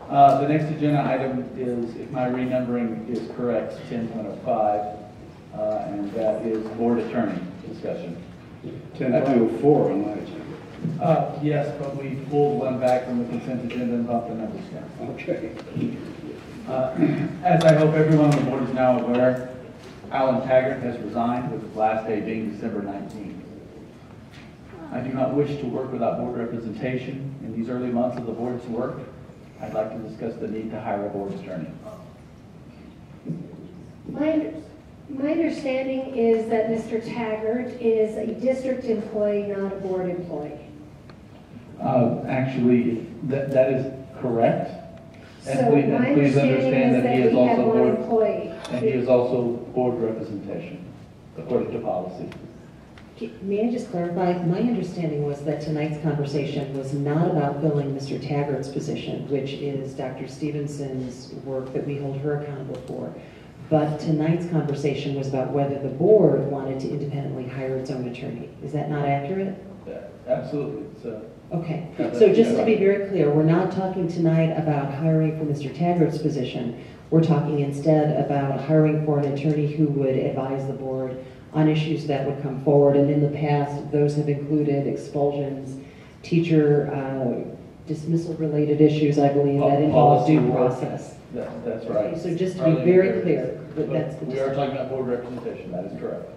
The next agenda item is, if my renumbering is correct, 10.05, and that is board attorney discussion. 10.04 on my agenda. Yes, but we pulled one back from the consent agenda and bumped the numbers down. Okay. As I hope everyone on the board is now aware, Alan Taggart has resigned, with his last day being December 19th. I do not wish to work without board representation. In these early months of the board's work, I'd like to discuss the need to hire a board attorney. My understanding is that Mr. Taggart is a district employee, not a board employee. Actually, that is correct. And So my please understanding understand is that he that is we have also one board, employee. and he is also board representation, according to policy. May I just clarify? My understanding was that tonight's conversation was not about filling Mr. Taggart's position, which is Dr. Stevenson's work that we hold her accountable for. But tonight's conversation was about whether the board wanted to independently hire its own attorney. Is that not accurate? Absolutely. So, Okay. So just to be very clear, we're not talking tonight about hiring for Mr. Taggart's position. We're talking instead about hiring for an attorney who would advise the board on issues that would come forward, and in the past, those have included expulsions, teacher dismissal-related issues, I believe, that involve due process. That's right. Okay, so just to be very clear, that's the we are talking about board representation. That is correct.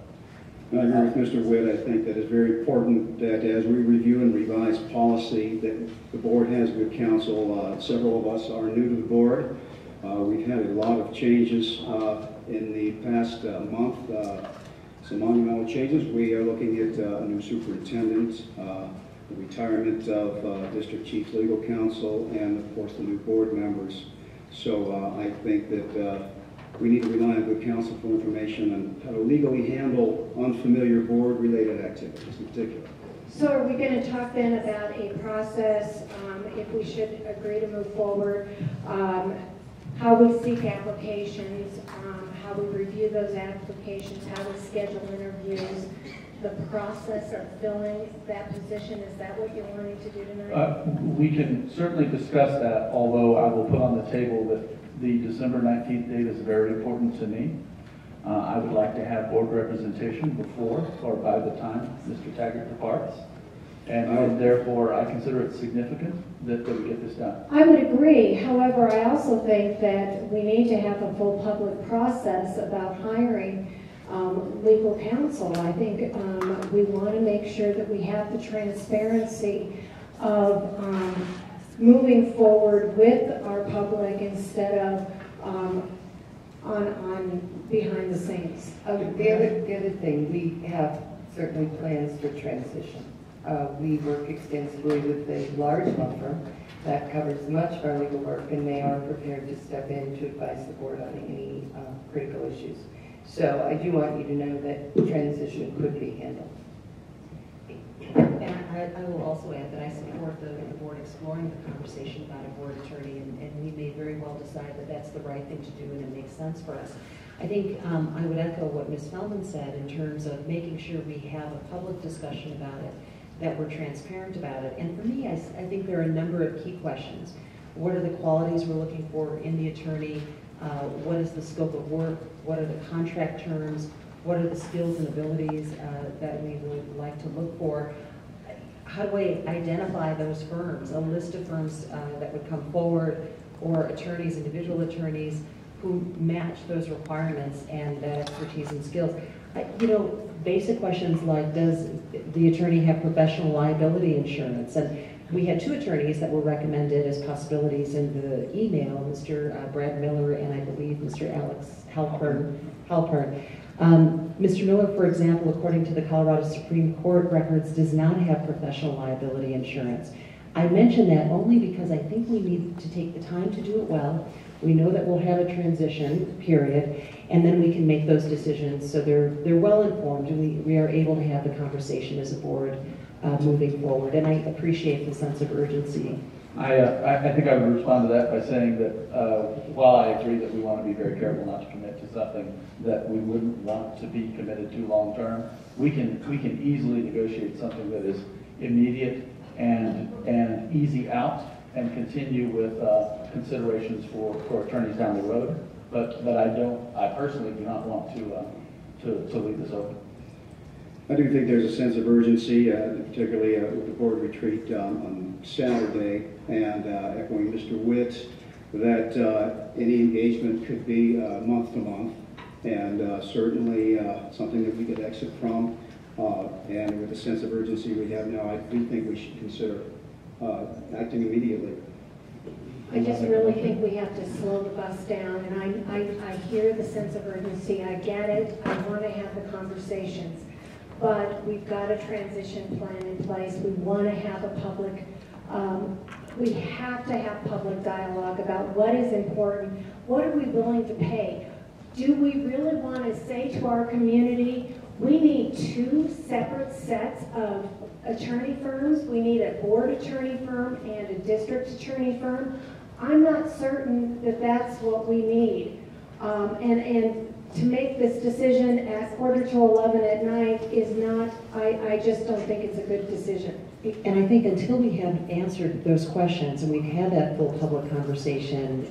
I agree with Mr. Witt. I think that it's very important that as we review and revise policy, that the board has good counsel. Several of us are new to the board. We've had a lot of changes in the past month. Some monumental changes. We are looking at a new superintendent, the retirement of district chief legal counsel, and of course the new board members. So I think that we need to rely on good counsel for information on how to legally handle unfamiliar board-related activities in particular. So are we going to talk then about a process, if we should agree to move forward, how we seek applications, how we review those applications, how we schedule interviews, the process of filling that position? Is that what you're wanting to do tonight? We can certainly discuss that, although I will put on the table that the December 19th date is very important to me. I would like to have board representation before or by the time Mr. Taggart departs. And therefore, I consider it significant that we get this done. I would agree. However, I also think that we need to have a full public process about hiring legal counsel. I think we want to make sure that we have the transparency of moving forward with our public instead of on behind the scenes. The other thing, we have certainly plans for transition. We work extensively with a large law firm that covers much of our legal work, and they are prepared to step in to advise the board on any critical issues. So I do want you to know that transition could be handled. And I will also add that I support the board exploring the conversation about a board attorney, and we may very well decide that that's the right thing to do and it makes sense for us. I think I would echo what Ms. Feldman said in terms of making sure we have a public discussion about it, that we're transparent about it. And for me, I think there are a number of key questions. What are the qualities we're looking for in the attorney? What is the scope of work? What are the contract terms? What are the skills and abilities that we would like to look for? How do I identify those firms? A list of firms that would come forward, or attorneys, individual attorneys, who match those requirements and that expertise and skills. Basic questions like, does the attorney have professional liability insurance? And we had two attorneys that were recommended as possibilities in the email, Mr. Brad Miller and I believe Mr. Alex Halpern. Mr. Miller, for example, according to the Colorado Supreme Court records, does not have professional liability insurance. I mention that only because I think we need to take the time to do it well. We know that we'll have a transition period, and then we can make those decisions so they're well informed, and we are able to have the conversation as a board moving forward. And I appreciate the sense of urgency. I think I would respond to that by saying that while I agree that we want to be very careful not to commit to something that we wouldn't want to be committed to long term, we can easily negotiate something that is immediate and easy out, and continue with considerations for attorneys down the road, but I personally do not want to leave this open. I do think there's a sense of urgency, particularly with the board retreat on Saturday, and echoing Mr. Witt, that any engagement could be month to month, and certainly something that we could exit from. And with the sense of urgency we have now, I do think we should consider acting immediately. I just really think we have to slow the bus down, and I hear the sense of urgency. I get it. I want to have the conversations. But we've got a transition plan in place. We want to have a public, we have to have public dialogue about what is important. What are we willing to pay? Do we really want to say to our community, we need 2 separate sets of attorney firms? We need a board attorney firm and a district attorney firm. I'm not certain that that's what we need. And to make this decision at 11:45 at night is not, I just don't think it's a good decision. And I think until we have answered those questions and we've had that full public conversation,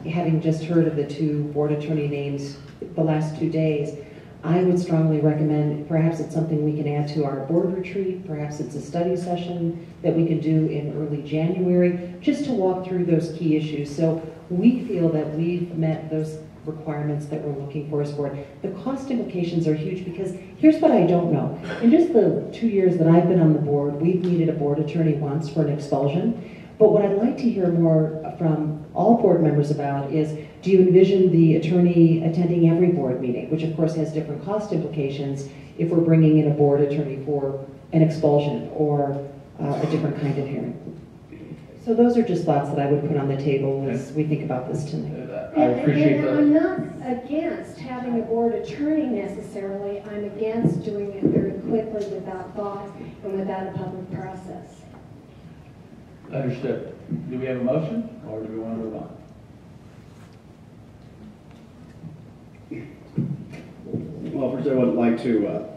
having just heard of the 2 board attorney names the last 2 days, I would strongly recommend perhaps it's something we can add to our board retreat, perhaps it's a study session that we can do in early January, just to walk through those key issues. So we feel that we've met those requirements that we're looking for as board. The cost implications are huge because here's what I don't know. In just the 2 years that I've been on the board, we've needed a board attorney once for an expulsion. But what I'd like to hear more from all board members about is, do you envision the attorney attending every board meeting, which of course has different cost implications if we're bringing in a board attorney for an expulsion or a different kind of hearing? So those are just thoughts that I would put on the table as we think about this tonight. I appreciate and that. I'm not against having a board attorney necessarily. I'm against doing it very quickly without thought and without a public process. Understood. Do we have a motion, or do we want to move on? Well, first I would like to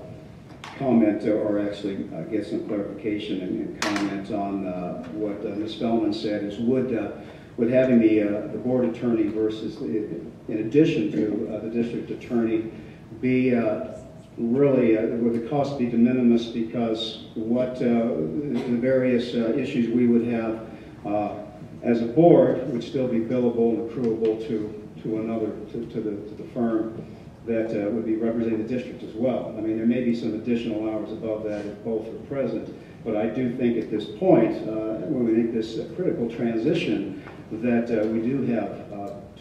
comment or actually get some clarification and comment on what Ms. Feldman said, is would having the board attorney versus, in addition to the district attorney, be really, would the cost be de minimis, because what the various issues we would have as a board would still be billable and accruable to another, to the firm that would be representing the district as well. I mean, there may be some additional hours above that if both are present, but I do think at this point, when we make this critical transition, that we do have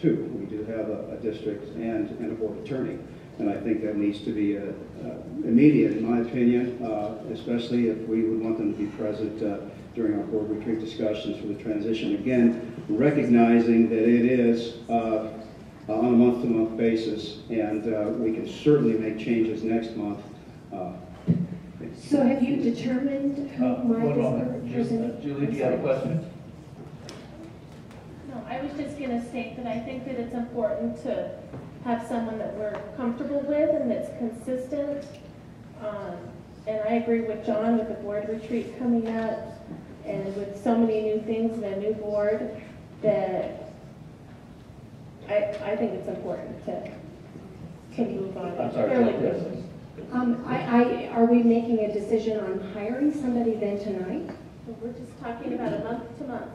2. We do have a district and a board attorney. And I think that needs to be immediate, in my opinion, especially if we would want them to be present during our board retreat discussions for the transition. Again, recognizing that it is on a month-to-month basis, and we can certainly make changes next month. So have you determined who might One be moment. Julie, do you have a question? No, I was just going to state that I think that it's important to have someone that we're comfortable with and that's consistent. And I agree with John with the board retreat coming up and with so many new things and a new board, that I think it's important to move on. I'm sorry. Fairly Yes. quickly. Are we making a decision on hiring somebody then tonight? We're just talking about a month to month.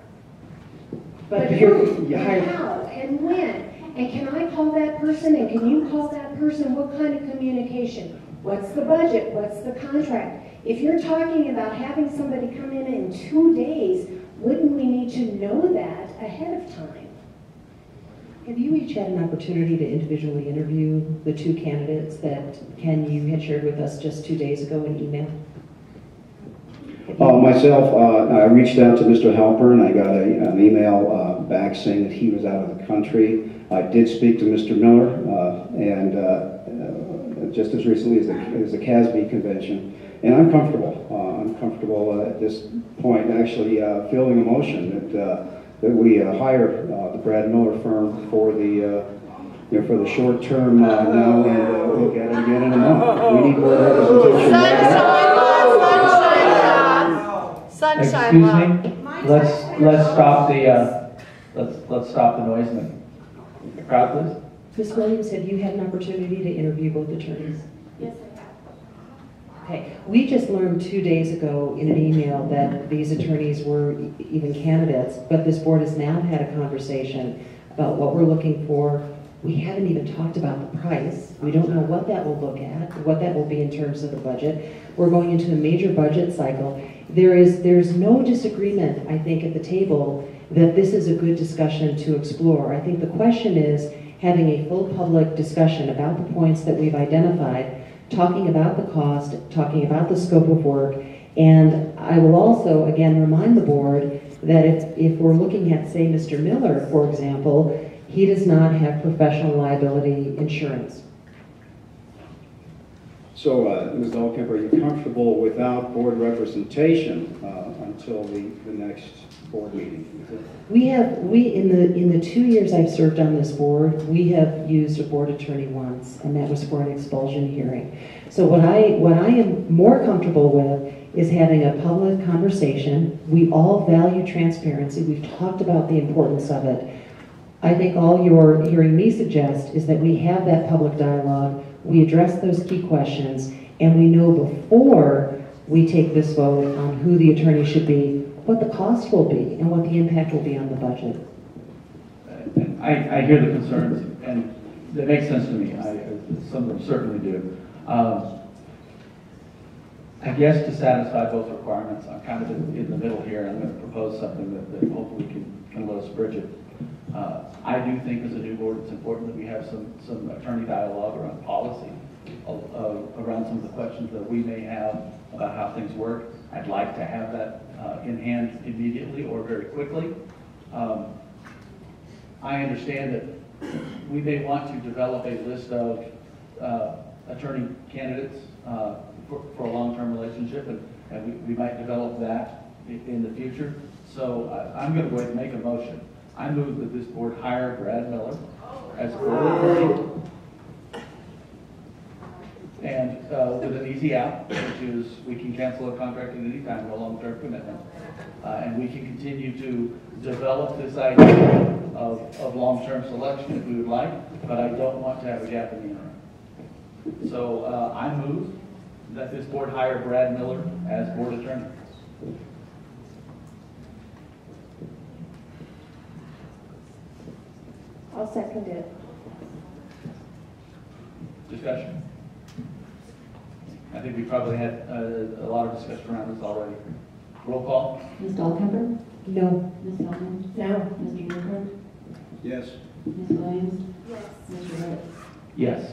But who, and how, and when? And can I call that person, and can you call that person? What kind of communication? What's the budget? What's the contract? If you're talking about having somebody come in 2 days, wouldn't we need to know that ahead of time? Have you each had an opportunity to individually interview the 2 candidates that Ken, you had shared with us just 2 days ago in email? Myself, I reached out to Mr. Halpern. I got an email back saying that he was out of the country. I did speak to Mr. Miller, and just as recently as the CASB convention. And I'm comfortable. I'm comfortable at this point actually feeling a motion that we hire the Brad Miller firm for the for the short term now, and look at it again in a month. We need more representation. Sunshine law. Excuse me. Let's stop the. let's stop the noise and crowd, please. Ms. Williams, have you had an opportunity to interview both attorneys? Yes, I have. Okay, we just learned 2 days ago in an email that these attorneys were even candidates, but this board has now had a conversation about what we're looking for. We haven't even talked about the price. We don't know what that will look at, what that will be in terms of the budget. We're going into a major budget cycle. There's no disagreement, I think, at the table that this is a good discussion to explore. I think the question is having a full public discussion about the points that we've identified, talking about the cost, talking about the scope of work, and I will also, again, remind the board that if we're looking at, say, Mr. Miller, for example, he does not have professional liability insurance. So, Ms. Dahlkemp, are you comfortable without board representation until the next board meeting? We in the 2 years I've served on this board, we have used a board attorney once, and that was for an expulsion hearing. So what I am more comfortable with is having a public conversation. We all value transparency. We've talked about the importance of it. I think all you're hearing me suggest is that we have that public dialogue, we address those key questions, and we know before we take this vote on who the attorney should be, what the cost will be and what the impact will be on the budget. I hear the concerns, and they make sense to me. Some of them certainly do. I guess to satisfy both requirements, I'm kind of in the middle here. I'm going to propose something that hopefully can let us bridge it. I do think as a new board it's important that we have some attorney dialogue around policy, around some of the questions that we may have about how things work. I'd like to have that in hand immediately or very quickly. I understand that we may want to develop a list of attorney candidates for a long-term relationship, and we might develop that in the future. So I'm going to go ahead and make a motion. I move that this board hire Brad Miller as board attorney, and with an easy out, which is we can cancel a contract at any time, no long-term commitment, and we can continue to develop this idea of long-term selection if we would like, but I don't want to have a gap in the interim. So I move that this board hire Brad Miller as board attorney. I'll second it. Discussion. I think we probably had a lot of discussion around this already. Roll call. Ms. Dahlkemper? No. Ms. Feldman? No. Mr. Newkirk? Yes. Ms. Williams? Yes. Mr. Witt? Yes.